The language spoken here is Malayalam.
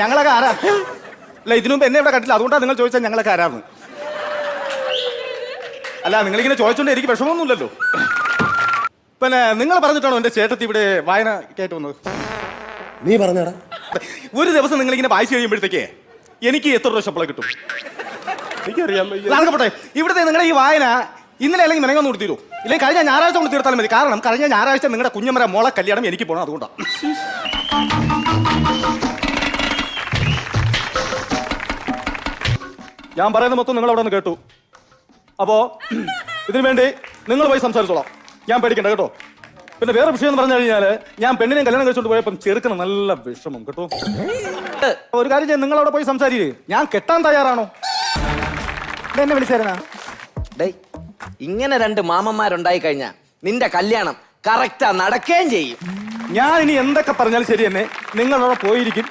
ഞങ്ങളൊക്കെ ആരാ? അല്ല, ഇതിനു മുമ്പ് എന്നെ ഇവിടെ കണ്ടില്ല, അതുകൊണ്ടാണ് നിങ്ങൾ ചോദിച്ചാൽ ഞങ്ങളൊക്കെ ആരാന്ന്. അല്ല, നിങ്ങളിങ്ങനെ ചോദിച്ചോണ്ട് എനിക്ക് വിഷമമൊന്നുമില്ലല്ലോ. പിന്നെ നിങ്ങൾ പറഞ്ഞിട്ടാണോ എന്റെ ചേട്ടത്തി ഇവിടെ വായന കയറ്റി വന്നത്? നീ പറഞ്ഞടാ. ഒരു ദിവസം നിങ്ങളിങ്ങനെ വായിച്ചു കഴിയുമ്പോഴത്തേക്ക് എനിക്ക് എത്ര രൂപ ശമ്പളം കിട്ടും? എനിക്കറിയാൻ പോട്ടെ. ഇവിടുത്തെ നിങ്ങളുടെ ഈ വായന ഇന്നലെ അല്ലെങ്കിൽ മെനങ്ങൊന്നും കൊടുത്തിരൂ, ഇല്ലെങ്കിൽ കഴിഞ്ഞ ഞായറാഴ്ച കൊണ്ട് തീർത്താലും മതി. കാരണം കഴിഞ്ഞ ഞായറാഴ്ച നിങ്ങളുടെ കുഞ്ഞമ്മര മോളെ കല്യാണം എനിക്ക് പോകണം, അതുകൊണ്ടാണ്. ഞാൻ പറയുന്നത് മൊത്തം നിങ്ങൾ അവിടെ നിന്ന് കേട്ടു. അപ്പോ ഇതിനു വേണ്ടി നിങ്ങൾ പോയി സംസാരിച്ചോളാം, ഞാൻ പേടിക്കണ്ട കേട്ടോ. പിന്നെ വേറെ വിഷയം എന്ന് പറഞ്ഞു കഴിഞ്ഞാല്, ഞാൻ പെണ്ണിനെ കല്യാണം കഴിച്ചോണ്ട് പോയപ്പം ചെറുക്കണം നല്ല വിഷമം കേട്ടോ. ഒരു കാര്യം ചെയ്യാൻ, നിങ്ങൾ അവിടെ പോയി സംസാരിക്കേ. ഞാൻ കെട്ടാൻ തയ്യാറാണോ? എന്നെ വിളിച്ചായിരുന്നാ? ഇങ്ങനെ രണ്ട് മാമന്മാരുണ്ടായി കഴിഞ്ഞാ നിന്റെ കല്യാണം കറക്റ്റാ നടക്കുകയും ചെയ്യും. ഞാൻ ഇനി എന്തൊക്കെ പറഞ്ഞാലും ശരി തന്നെ, നിങ്ങൾ അവിടെ പോയിരിക്കും.